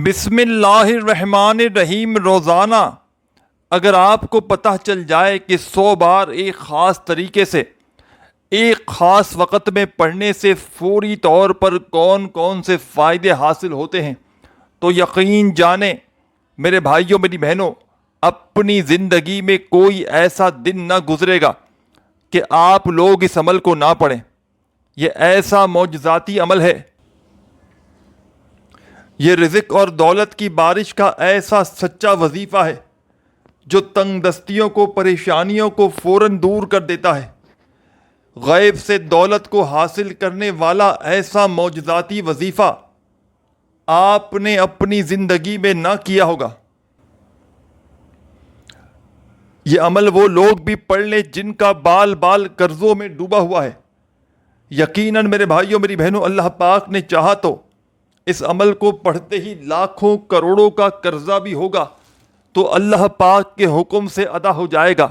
بسم اللہ الرحمن الرحیم روزانہ اگر آپ کو پتہ چل جائے کہ 100 بار ایک خاص طریقے سے ایک خاص وقت میں پڑھنے سے فوری طور پر کون کون سے فائدے حاصل ہوتے ہیں تو یقین جانیں میرے بھائیوں میری بہنوں، اپنی زندگی میں کوئی ایسا دن نہ گزرے گا کہ آپ لوگ اس عمل کو نہ پڑھیں۔ یہ ایسا معجزاتی عمل ہے، یہ رزق اور دولت کی بارش کا ایسا سچا وظیفہ ہے جو تنگ دستیوں کو، پریشانیوں کو فوراً دور کر دیتا ہے۔ غیب سے دولت کو حاصل کرنے والا ایسا معجزاتی وظیفہ آپ نے اپنی زندگی میں نہ کیا ہوگا۔ یہ عمل وہ لوگ بھی پڑھ لیں جن کا بال بال قرضوں میں ڈوبا ہوا ہے۔ یقیناً میرے بھائیوں میری بہنوں، اللہ پاک نے چاہا تو اس عمل کو پڑھتے ہی لاکھوں کروڑوں کا قرضہ بھی ہوگا تو اللہ پاک کے حکم سے ادا ہو جائے گا۔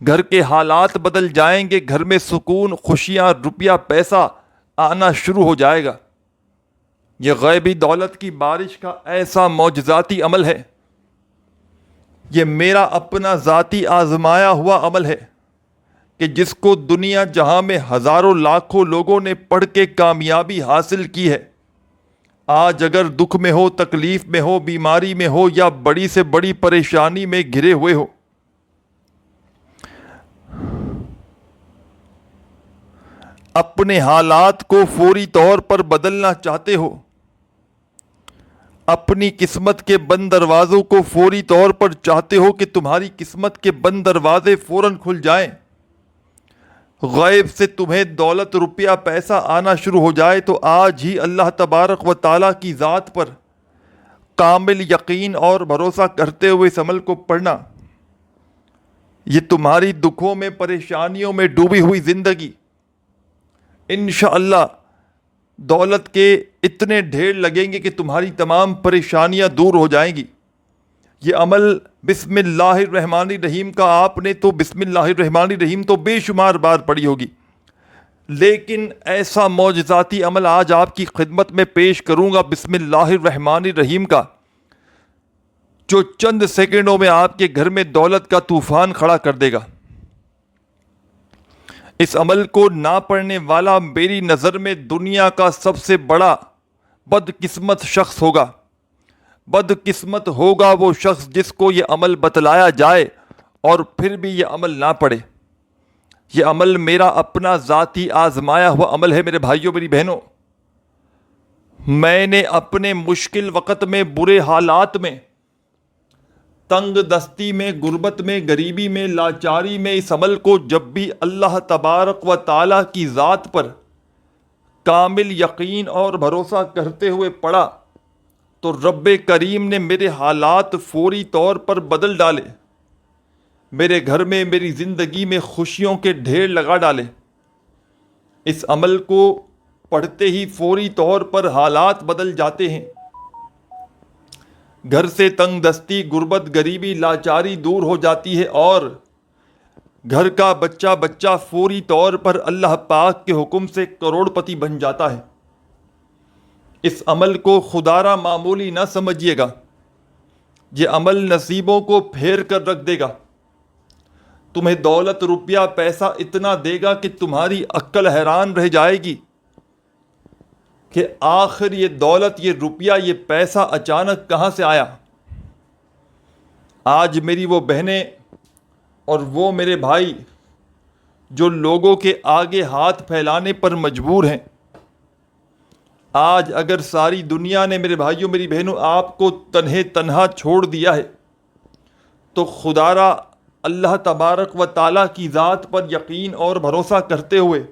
گھر کے حالات بدل جائیں گے، گھر میں سکون، خوشیاں، روپیہ پیسہ آنا شروع ہو جائے گا۔ یہ غیبی دولت کی بارش کا ایسا معجزاتی عمل ہے، یہ میرا اپنا ذاتی آزمایا ہوا عمل ہے کہ جس کو دنیا جہاں میں ہزاروں لاکھوں لوگوں نے پڑھ کے کامیابی حاصل کی ہے۔ آج اگر دکھ میں ہو، تکلیف میں ہو، بیماری میں ہو یا بڑی سے بڑی پریشانی میں گھرے ہوئے ہو، اپنے حالات کو فوری طور پر بدلنا چاہتے ہو، اپنی قسمت کے بند دروازوں کو فوری طور پر چاہتے ہو کہ تمہاری قسمت کے بند دروازے فوراً کھل جائیں، غیب سے تمہیں دولت، روپیہ پیسہ آنا شروع ہو جائے، تو آج ہی اللہ تبارک و تعالیٰ کی ذات پر کامل یقین اور بھروسہ کرتے ہوئے اس عمل کو پڑھنا۔ یہ تمہاری دکھوں میں، پریشانیوں میں ڈوبی ہوئی زندگی انشاءاللہ دولت کے اتنے ڈھیر لگیں گے کہ تمہاری تمام پریشانیاں دور ہو جائیں گی۔ یہ عمل بسم اللہ الرحمن الرحیم کا آپ نے تو بسم اللہ الرحمن الرحیم تو بے شمار بار پڑھی ہوگی، لیکن ایسا معجزاتی عمل آج آپ کی خدمت میں پیش کروں گا بسم اللہ الرحمن الرحیم کا، جو چند سیکنڈوں میں آپ کے گھر میں دولت کا طوفان کھڑا کر دے گا۔ اس عمل کو نہ پڑھنے والا میری نظر میں دنیا کا سب سے بڑا بدقسمت شخص ہوگا۔ بدقسمت ہوگا وہ شخص جس کو یہ عمل بتلایا جائے اور پھر بھی یہ عمل نہ پڑھے۔ یہ عمل میرا اپنا ذاتی آزمایا ہوا عمل ہے میرے بھائیوں میری بہنوں۔ میں نے اپنے مشکل وقت میں، برے حالات میں، تنگ دستی میں، غربت میں، غریبی میں، لاچاری میں اس عمل کو جب بھی اللہ تبارک و تعالیٰ کی ذات پر کامل یقین اور بھروسہ کرتے ہوئے پڑھا تو رب کریم نے میرے حالات فوری طور پر بدل ڈالے، میرے گھر میں، میری زندگی میں خوشیوں کے ڈھیر لگا ڈالے۔ اس عمل کو پڑھتے ہی فوری طور پر حالات بدل جاتے ہیں، گھر سے تنگ دستی، غربت، غریبی، لاچاری دور ہو جاتی ہے اور گھر کا بچہ فوری طور پر اللہ پاک کے حکم سے کروڑ پتی بن جاتا ہے۔ اس عمل کو خدارا معمولی نہ سمجھیے گا، یہ عمل نصیبوں کو پھیر کر رکھ دے گا۔ تمہیں دولت، روپیہ پیسہ اتنا دے گا کہ تمہاری عقل حیران رہ جائے گی کہ آخر یہ دولت، یہ روپیہ، یہ پیسہ اچانک کہاں سے آیا۔ آج میری وہ بہنیں اور وہ میرے بھائی جو لوگوں کے آگے ہاتھ پھیلانے پر مجبور ہیں، آج اگر ساری دنیا نے میرے بھائیوں میری بہنوں آپ کو تنہا چھوڑ دیا ہے تو خدارا اللہ تبارک و تعالیٰ کی ذات پر یقین اور بھروسہ کرتے ہوئے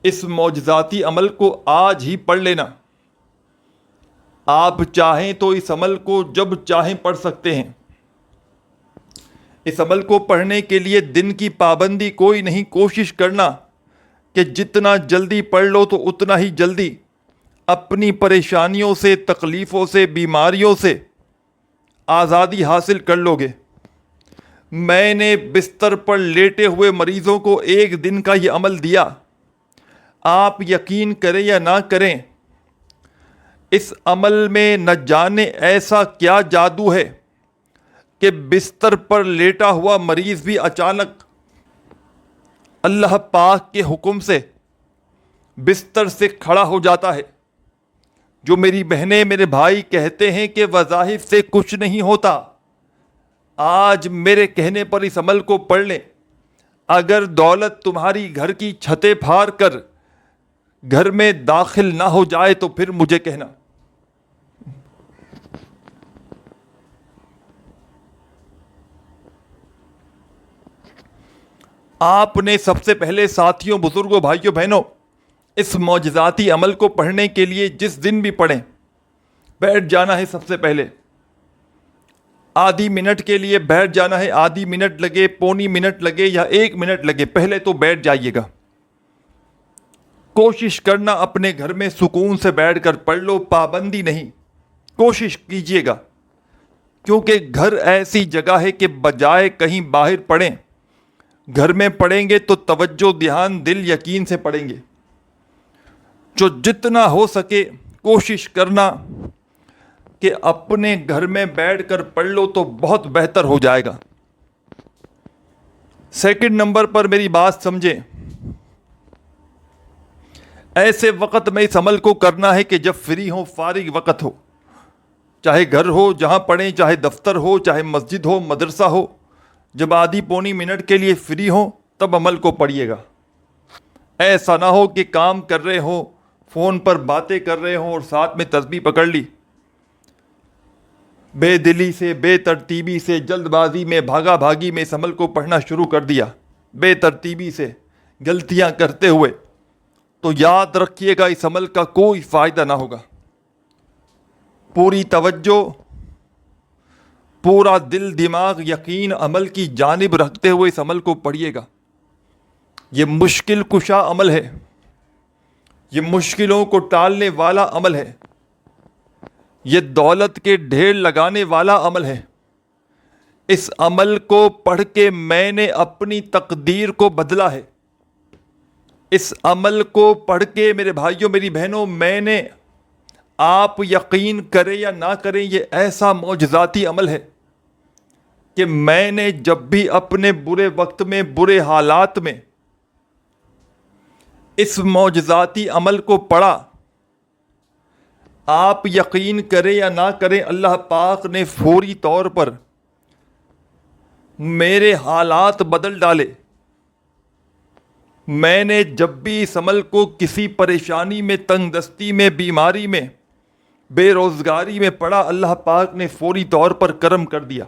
اس معجزاتی عمل کو آج ہی پڑھ لینا۔ آپ چاہیں تو اس عمل کو جب چاہیں پڑھ سکتے ہیں۔ اس عمل کو پڑھنے کے لیے دن کی پابندی کوئی نہیں، کوشش کرنا کہ جتنا جلدی پڑھ لو تو اتنا ہی جلدی اپنی پریشانیوں سے، تکلیفوں سے، بیماریوں سے آزادی حاصل کر لو گے۔ میں نے بستر پر لیٹے ہوئے مریضوں کو ایک دن کا یہ عمل دیا۔ آپ یقین کریں یا نہ کریں، اس عمل میں نہ جانے ایسا کیا جادو ہے کہ بستر پر لیٹا ہوا مریض بھی اچانک اللہ پاک کے حکم سے بستر سے کھڑا ہو جاتا ہے۔ جو میری بہنیں میرے بھائی کہتے ہیں کہ وظائف سے کچھ نہیں ہوتا، آج میرے کہنے پر اس عمل کو پڑھ لیں۔ اگر دولت تمہاری گھر کی چھتیں پھاڑ کر گھر میں داخل نہ ہو جائے تو پھر مجھے کہنا۔ آپ نے سب سے پہلے ساتھیوں، بزرگوں، بھائیوں، بہنوں، اس معجزاتی عمل کو پڑھنے کے لیے جس دن بھی پڑھیں، بیٹھ جانا ہے۔ سب سے پہلے آدھی منٹ کے لیے بیٹھ جانا ہے۔ آدھی منٹ لگے، پونی منٹ لگے یا 1 منٹ لگے، پہلے تو بیٹھ جائیے گا۔ کوشش کرنا اپنے گھر میں سکون سے بیٹھ کر پڑھ لو، پابندی نہیں، کوشش کیجیے گا، کیونکہ گھر ایسی جگہ ہے کہ بجائے کہیں باہر پڑھیں، گھر میں پڑھیں گے تو توجہ، دھیان، دل، یقین سے پڑھیں گے۔ جو جتنا ہو سکے کوشش کرنا کہ اپنے گھر میں بیٹھ کر پڑھ لو تو بہت بہتر ہو جائے گا۔ سیکنڈ نمبر پر میری بات سمجھیں، ایسے وقت میں اس عمل کو کرنا ہے کہ جب فری ہو، فارغ وقت ہو، چاہے گھر ہو جہاں پڑھیں، چاہے دفتر ہو، چاہے مسجد ہو، مدرسہ ہو، جب آدھی پونی منٹ کے لیے فری ہو تب عمل کو پڑھیے گا۔ ایسا نہ ہو کہ کام کر رہے ہو، فون پر باتیں کر رہے ہوں اور ساتھ میں تسبیح پکڑ لی، بے دلی سے، بے ترتیبی سے، جلد بازی میں، بھاگا بھاگی میں اس عمل کو پڑھنا شروع کر دیا، بے ترتیبی سے، غلطیاں کرتے ہوئے، تو یاد رکھیے گا اس عمل کا کوئی فائدہ نہ ہوگا۔ پوری توجہ، پورا دل، دماغ، یقین عمل کی جانب رکھتے ہوئے اس عمل کو پڑھیے گا۔ یہ مشکل کشا عمل ہے، یہ مشکلوں کو ٹالنے والا عمل ہے، یہ دولت کے ڈھیر لگانے والا عمل ہے۔ اس عمل کو پڑھ کے میں نے اپنی تقدیر کو بدلا ہے۔ اس عمل کو پڑھ کے میرے بھائیوں، میری بہنوں، میں نے، آپ یقین کریں یا نہ کریں، یہ ایسا معجزاتی عمل ہے کہ میں نے جب بھی اپنے برے وقت میں، برے حالات میں اس معجزاتی عمل کو پڑھا، آپ یقین کریں یا نہ کریں، اللہ پاک نے فوری طور پر میرے حالات بدل ڈالے۔ میں نے جب بھی اس عمل کو کسی پریشانی میں، تنگ دستی میں، بیماری میں، بے روزگاری میں پڑھا، اللہ پاک نے فوری طور پر کرم کر دیا۔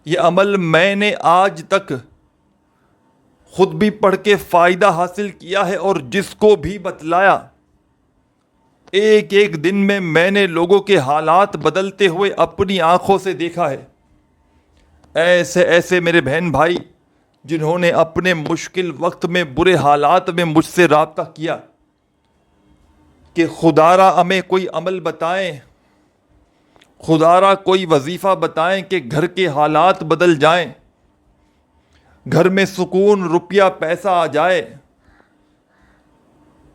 یہ عمل میں نے آج تک خود بھی پڑھ کے فائدہ حاصل کیا ہے، اور جس کو بھی بتلایا، ایک ایک دن میں نے لوگوں کے حالات بدلتے ہوئے اپنی آنکھوں سے دیکھا ہے۔ ایسے ایسے میرے بہن بھائی جنہوں نے اپنے مشکل وقت میں، برے حالات میں مجھ سے رابطہ کیا کہ خدارا ہمیں کوئی عمل بتائیں، خدارا کوئی وظیفہ بتائیں کہ گھر کے حالات بدل جائیں، گھر میں سکون، روپیہ پیسہ آ جائے،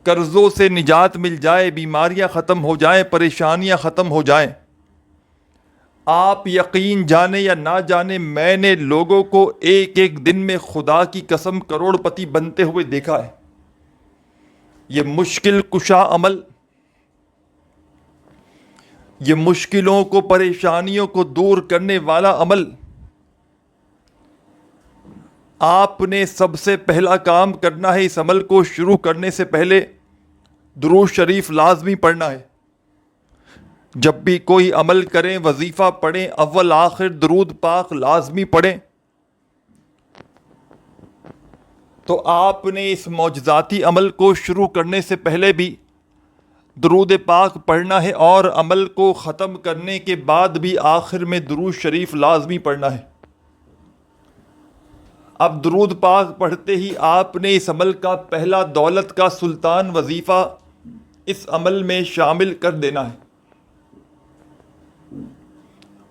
قرضوں سے نجات مل جائے، بیماریاں ختم ہو جائیں، پریشانیاں ختم ہو جائیں۔ آپ یقین جانے یا نہ جانے، میں نے لوگوں کو ایک ایک دن میں خدا کی قسم کروڑ پتی بنتے ہوئے دیکھا ہے۔ یہ مشکل کشا عمل، یہ مشکلوں کو، پریشانیوں کو دور کرنے والا عمل، آپ نے سب سے پہلا کام کرنا ہے، اس عمل کو شروع کرنے سے پہلے درود شریف لازمی پڑھنا ہے۔ جب بھی کوئی عمل کریں، وظیفہ پڑھیں، اول آخر درود پاک لازمی پڑھیں۔ تو آپ نے اس معجزاتی عمل کو شروع کرنے سے پہلے بھی درود پاک پڑھنا ہے، اور عمل کو ختم کرنے کے بعد بھی آخر میں درود شریف لازمی پڑھنا ہے۔ اب درود پاک پڑھتے ہی آپ نے اس عمل کا پہلا دولت کا سلطان وظیفہ اس عمل میں شامل کر دینا ہے۔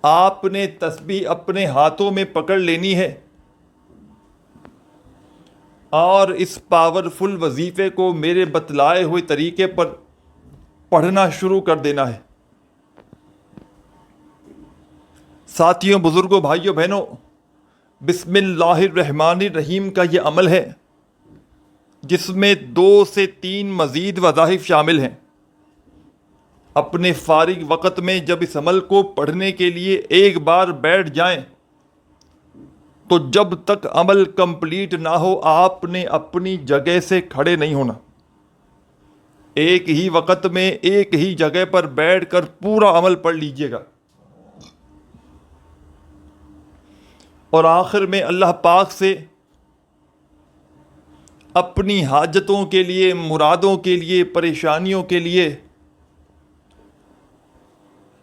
آپ نے تسبیح اپنے ہاتھوں میں پکڑ لینی ہے، اور اس پاورفل وظیفے کو میرے بتلائے ہوئے طریقے پر پڑھنا شروع کر دینا ہے۔ ساتھیوں، بزرگوں، بھائیوں، بہنوں، بسم اللہ الرحمن الرحیم کا یہ عمل ہے جس میں 2 سے 3 مزید وظائف شامل ہیں۔ اپنے فارغ وقت میں جب اس عمل کو پڑھنے کے لیے ایک بار بیٹھ جائیں تو جب تک عمل کمپلیٹ نہ ہو آپ نے اپنی جگہ سے کھڑے نہیں ہونا۔ ایک ہی وقت میں ایک ہی جگہ پر بیٹھ کر پورا عمل پڑھ لیجئے گا، اور آخر میں اللہ پاک سے اپنی حاجتوں کے لیے، مرادوں کے لیے، پریشانیوں کے لیے،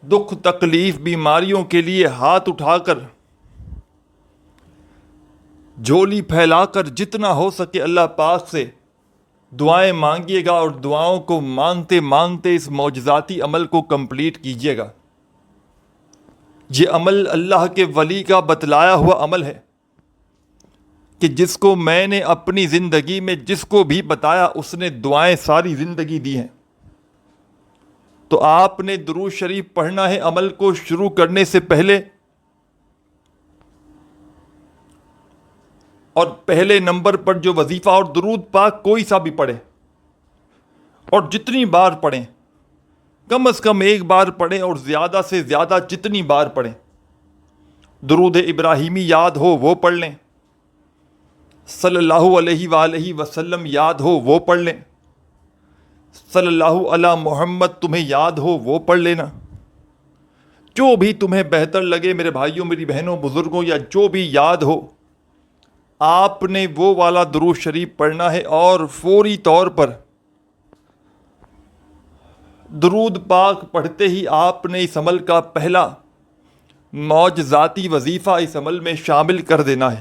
دکھ تکلیف بیماریوں کے لیے ہاتھ اٹھا کر، جھولی پھیلا کر جتنا ہو سکے اللہ پاک سے دعائیں مانگیے گا، اور دعاؤں کو مانگتے مانگتے اس معجزاتی عمل کو کمپلیٹ کیجیے گا۔ یہ عمل اللہ کے ولی کا بتلایا ہوا عمل ہے کہ جس کو میں نے اپنی زندگی میں جس کو بھی بتایا اس نے دعائیں ساری زندگی دی ہیں۔ تو آپ نے درود شریف پڑھنا ہے عمل کو شروع کرنے سے پہلے، اور پہلے نمبر پر جو وظیفہ اور درود پاک کوئی سا بھی پڑھیں، اور جتنی بار پڑھیں، کم از کم ایک بار پڑھیں، اور زیادہ سے زیادہ جتنی بار پڑھیں۔ درود ابراہیمی یاد ہو وہ پڑھ لیں، صلی اللہ علیہ وآلہ وسلم یاد ہو وہ پڑھ لیں، صلی اللہ علی محمد تمہیں یاد ہو وہ پڑھ لینا۔ جو بھی تمہیں بہتر لگے میرے بھائیوں، میری بہنوں، بزرگوں، یا جو بھی یاد ہو آپ نے وہ والا درود شریف پڑھنا ہے، اور فوری طور پر درود پاک پڑھتے ہی آپ نے اس عمل کا پہلا معجزاتی وظیفہ اس عمل میں شامل کر دینا ہے۔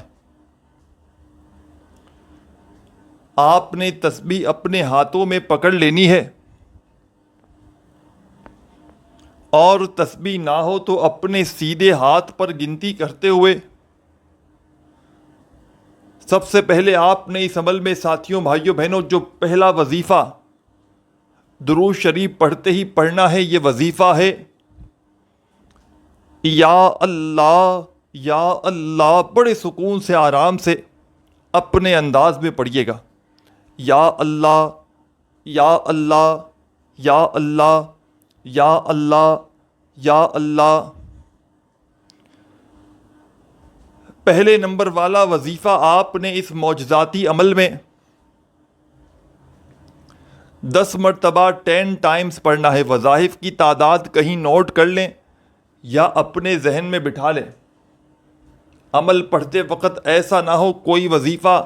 آپ نے تسبیح اپنے ہاتھوں میں پکڑ لینی ہے، اور تسبیح نہ ہو تو اپنے سیدھے ہاتھ پر گنتی کرتے ہوئے سب سے پہلے آپ نے اس عمل میں ساتھیوں، بھائیوں، بہنوں، جو پہلا وظیفہ درود شریف پڑھتے ہی پڑھنا ہے، یہ وظیفہ ہے یا اللہ یا اللہ۔ بڑے سکون سے، آرام سے، اپنے انداز میں پڑھیے گا۔ یا اللہ یا اللہ یا اللہ یا اللہ یا اللہ۔ پہلے نمبر والا وظیفہ آپ نے اس معجزاتی عمل میں 10 مرتبہ 10 ٹائمز پڑھنا ہے۔ وظائف کی تعداد کہیں نوٹ کر لیں یا اپنے ذہن میں بٹھا لیں۔ عمل پڑھتے وقت ایسا نہ ہو کوئی وظیفہ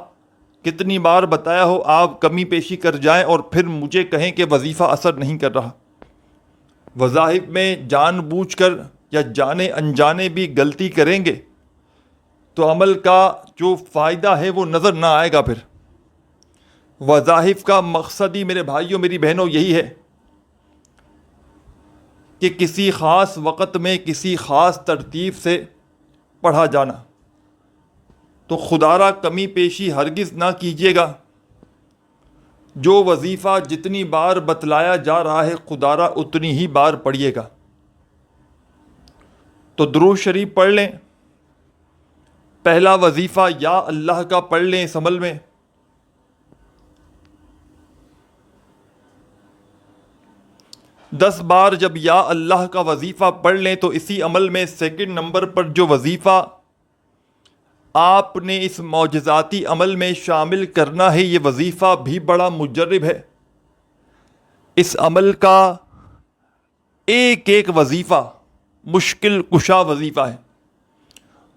کتنی بار بتایا ہو آپ کمی پیشی کر جائیں اور پھر مجھے کہیں کہ وظیفہ اثر نہیں کر رہا۔ وظائف میں جان بوجھ کر یا جانے انجانے بھی غلطی کریں گے تو عمل کا جو فائدہ ہے وہ نظر نہ آئے گا۔ پھر وظائف کا مقصد ہی میرے بھائیوں، میری بہنوں، یہی ہے کہ کسی خاص وقت میں کسی خاص ترتیب سے پڑھا جانا۔ تو خدا را کمی پیشی ہرگز نہ کیجیے گا۔ جو وظیفہ جتنی بار بتلایا جا رہا ہے خدا را اتنی ہی بار پڑھیے گا۔ تو درود شریف پڑھ لیں۔ پہلا وظیفہ یا اللہ کا پڑھ لیں اس عمل میں۔ 10 بار جب یا اللہ کا وظیفہ پڑھ لیں تو اسی عمل میں سیکنڈ نمبر پر جو وظیفہ آپ نے اس معجزاتی عمل میں شامل کرنا ہے، یہ وظیفہ بھی بڑا مجرب ہے۔ اس عمل کا ایک ایک وظیفہ مشکل کشا وظیفہ ہے،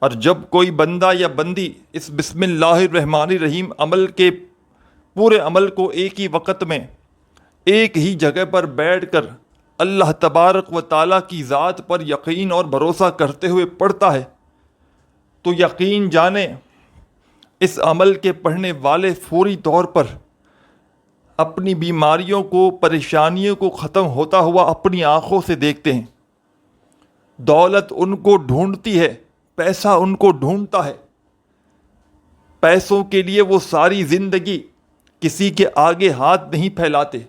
اور جب کوئی بندہ یا بندی اس بسم اللہ الرحمن الرحیم عمل کے پورے عمل کو ایک ہی وقت میں ایک ہی جگہ پر بیٹھ کر اللہ تبارک و تعالیٰ کی ذات پر یقین اور بھروسہ کرتے ہوئے پڑھتا ہے تو یقین جانیں اس عمل کے پڑھنے والے فوری طور پر اپنی بیماریوں کو، پریشانیوں کو ختم ہوتا ہوا اپنی آنکھوں سے دیکھتے ہیں۔ دولت ان کو ڈھونڈتی ہے، پیسہ ان کو ڈھونڈتا ہے، پیسوں کے لیے وہ ساری زندگی کسی کے آگے ہاتھ نہیں پھیلاتے،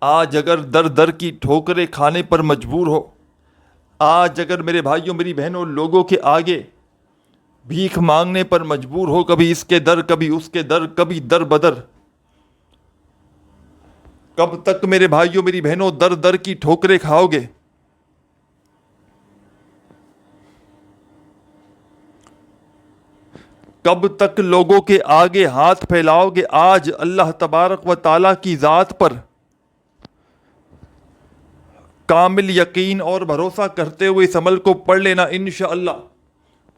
آج اگر در در کی ٹھوکریں کھانے پر مجبور ہو، آج اگر میرے بھائیوں میری بہنوں لوگوں کے آگے بھیک مانگنے پر مجبور ہو، کبھی اس کے در کبھی اس کے در، کبھی در بدر، کب تک میرے بھائیوں میری بہنوں در در کی ٹھوکریں کھاؤ گے؟ کب تک لوگوں کے آگے ہاتھ پھیلاؤ گے؟ آج اللہ تبارک و تعالیٰ کی ذات پر کامل یقین اور بھروسہ کرتے ہوئے اس عمل کو پڑھ لینا، انشاءاللہ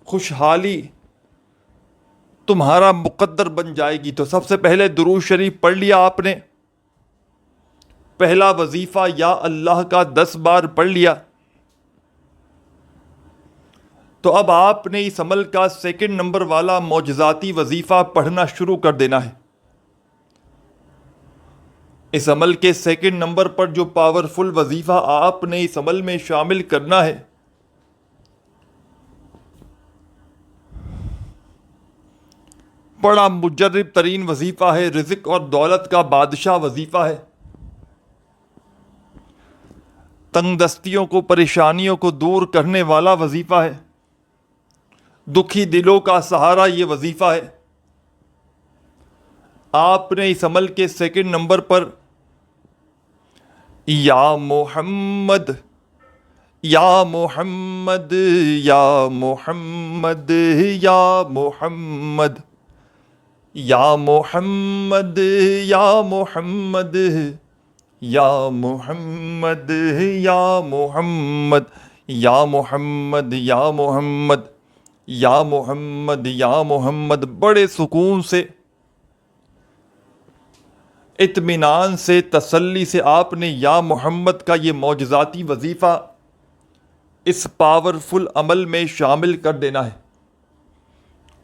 خوشحالی تمہارا مقدر بن جائے گی۔ تو سب سے پہلے درود شریف پڑھ لیا آپ نے، پہلا وظیفہ یا اللہ کا 10 بار پڑھ لیا، تو اب آپ نے اس عمل کا 2 نمبر والا معجزاتی وظیفہ پڑھنا شروع کر دینا ہے۔ اس عمل کے 2 نمبر پر جو پاورفل وظیفہ آپ نے اس عمل میں شامل کرنا ہے، بڑا مجرب ترین وظیفہ ہے، رزق اور دولت کا بادشاہ وظیفہ ہے، تنگ دستیوں کو پریشانیوں کو دور کرنے والا وظیفہ ہے، دکھی دلوں کا سہارا یہ وظیفہ ہے۔ آپ نے اس عمل کے 2 نمبر پر یا محمد یا محمد یا محمد یا محمد یا محمد یا محمد یا محمد یا محمد یا محمد یا محمد یا محمد یا محمد، بڑے سکون سے، اطمینان سے، تسلی سے آپ نے یا محمد کا یہ معجزاتی وظیفہ اس پاورفل عمل میں شامل کر دینا ہے۔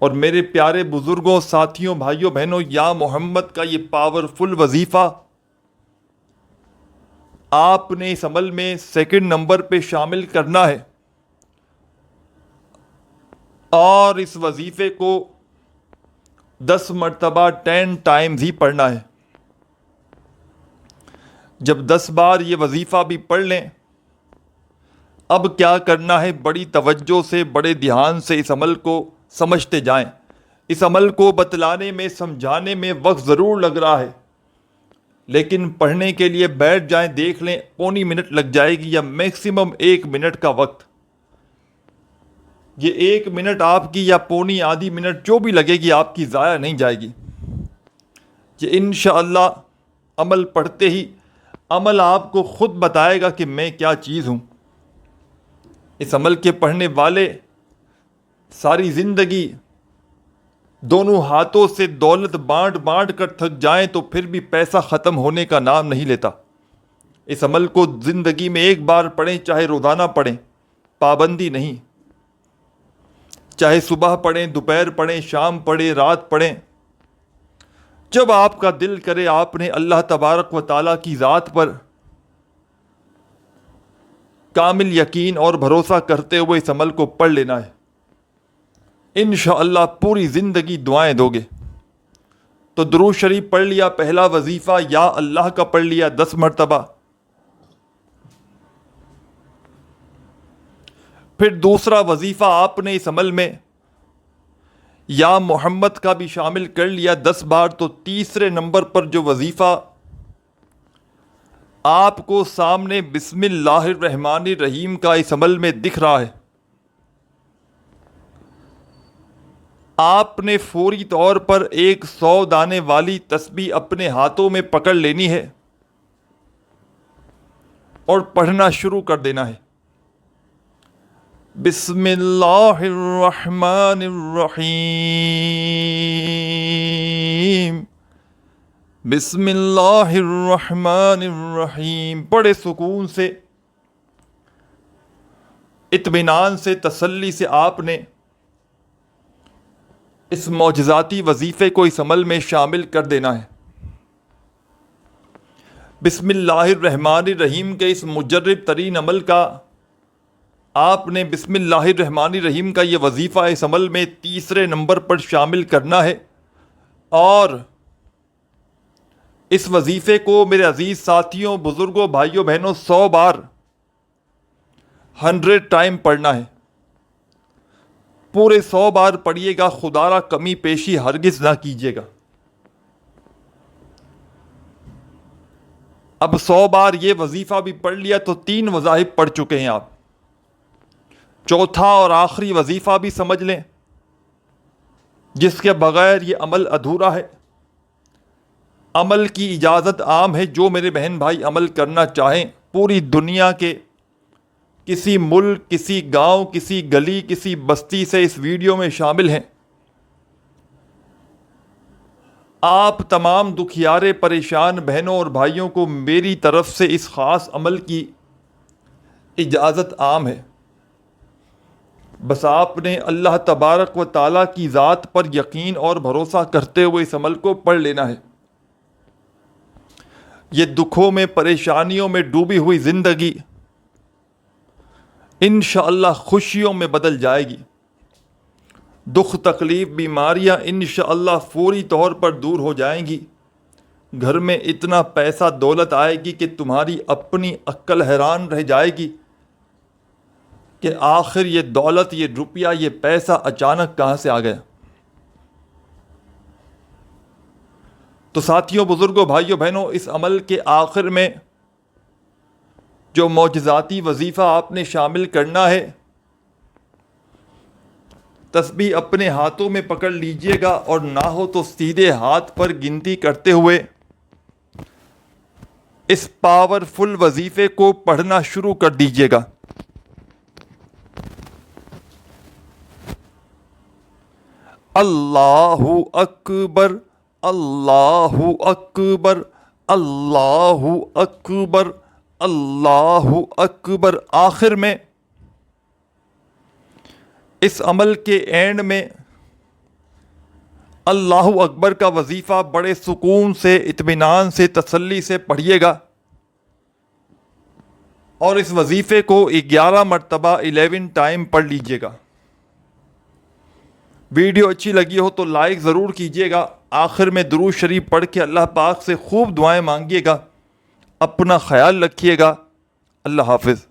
اور میرے پیارے بزرگوں، ساتھیوں، بھائیوں بہنوں، یا محمد کا یہ پاورفل وظیفہ آپ نے اس عمل میں 2 نمبر پہ شامل کرنا ہے، اور اس وظیفے کو 10 مرتبہ 10 ٹائمز ہی پڑھنا ہے۔ جب 10 بار یہ وظیفہ بھی پڑھ لیں، اب کیا کرنا ہے؟ بڑی توجہ سے، بڑے دھیان سے اس عمل کو سمجھتے جائیں۔ اس عمل کو بتلانے میں، سمجھانے میں وقت ضرور لگ رہا ہے، لیکن پڑھنے کے لیے بیٹھ جائیں، دیکھ لیں، پونی منٹ لگ جائے گی یا میکسیمم 1 منٹ کا وقت۔ یہ 1 منٹ آپ کی یا پونی آدھی منٹ جو بھی لگے گی آپ کی ضائع نہیں جائے گی۔ یہ انشاءاللہ عمل پڑھتے ہی عمل آپ کو خود بتائے گا کہ میں کیا چیز ہوں۔ اس عمل کے پڑھنے والے ساری زندگی دونوں ہاتھوں سے دولت بانٹ بانٹ کر تھک جائیں تو پھر بھی پیسہ ختم ہونے کا نام نہیں لیتا۔ اس عمل کو زندگی میں 1 بار پڑھیں، چاہے روزانہ پڑھیں، پابندی نہیں، چاہے صبح پڑھیں، دوپہر پڑھیں، شام پڑھیں، رات پڑھیں، جب آپ کا دل کرے۔ آپ نے اللہ تبارک و تعالیٰ کی ذات پر کامل یقین اور بھروسہ کرتے ہوئے اس عمل کو پڑھ لینا ہے، انشاءاللہ پوری زندگی دعائیں دو گے۔ تو درود شریف پڑھ لیا، پہلا وظیفہ یا اللہ کا پڑھ لیا 10 مرتبہ، پھر دوسرا وظیفہ آپ نے اس عمل میں یا محمد کا بھی شامل کر لیا 10 بار، تو تیسرے نمبر پر جو وظیفہ آپ کو سامنے بسم اللہ الرحمن الرحیم کا اس عمل میں دکھ رہا ہے، آپ نے فوری طور پر 100 دانے والی تسبیح اپنے ہاتھوں میں پکڑ لینی ہے اور پڑھنا شروع کر دینا ہے۔ بسم اللہ الرحمن الرحیم، بسم اللہ الرحمن الرحیم، بڑے سکون سے، اطمینان سے، تسلی سے آپ نے اس معجزاتی وظیفے کو اس عمل میں شامل کر دینا ہے۔ بسم اللہ الرحمن الرحیم کے اس مجرب ترین عمل کا آپ نے بسم اللہ الرحمن الرحیم کا یہ وظیفہ اس عمل میں تیسرے نمبر پر شامل کرنا ہے، اور اس وظیفے کو میرے عزیز ساتھیوں، بزرگوں، بھائیوں، بہنوں 100 بار 100 ٹائم پڑھنا ہے. پورے 100 بار پڑھیے گا، خدا را کمی پیشی ہرگز نہ کیجیے گا. اب 100 بار یہ وظیفہ بھی پڑھ لیا تو 3 وظائف پڑھ چکے ہیں آپ. چوتھا اور آخری وظیفہ بھی سمجھ لیں، جس کے بغیر یہ عمل ادھورا ہے. عمل کی اجازت عام ہے، جو میرے بہن بھائی عمل کرنا چاہیں پوری دنیا کے کسی ملک، کسی گاؤں، کسی گلی، کسی بستی سے اس ویڈیو میں شامل ہیں. آپ تمام دکھیارے پریشان بہنوں اور بھائیوں کو میری طرف سے اس خاص عمل کی اجازت عام ہے. بس آپ نے اللہ تبارک و تعالیٰ کی ذات پر یقین اور بھروسہ کرتے ہوئے اس عمل کو پڑھ لینا ہے. یہ دکھوں میں، پریشانیوں میں ڈوبی ہوئی زندگی انشاءاللہ خوشیوں میں بدل جائے گی. دکھ، تکلیف، بیماریاں انشاءاللہ فوری طور پر دور ہو جائیں گی. گھر میں اتنا پیسہ دولت آئے گی کہ تمہاری اپنی عقل حیران رہ جائے گی کہ آخر یہ دولت، یہ روپیہ، یہ پیسہ اچانک کہاں سے آ گیا. تو ساتھیوں، بزرگوں، بھائیوں، بہنوں، اس عمل کے آخر میں جو معجزاتی وظیفہ آپ نے شامل کرنا ہے، تسبیح اپنے ہاتھوں میں پکڑ لیجئے گا اور نہ ہو تو سیدھے ہاتھ پر گنتی کرتے ہوئے اس پاورفل وظیفے کو پڑھنا شروع کر دیجئے گا. اللہ اکبر، اللہ اکبر، اللہ اکبر، اللہ اکبر. آخر میں اس عمل کے اینڈ میں اللہ اکبر کا وظیفہ بڑے سکون سے، اطمینان سے، تسلی سے پڑھیے گا اور اس وظیفے کو 11 مرتبہ 11 ٹائم پڑھ لیجئے گا. ویڈیو اچھی لگی ہو تو لائک ضرور کیجیے گا. آخر میں درود شریف پڑھ کے اللہ پاک سے خوب دعائیں مانگیے گا. اپنا خیال رکھیے گا. اللہ حافظ.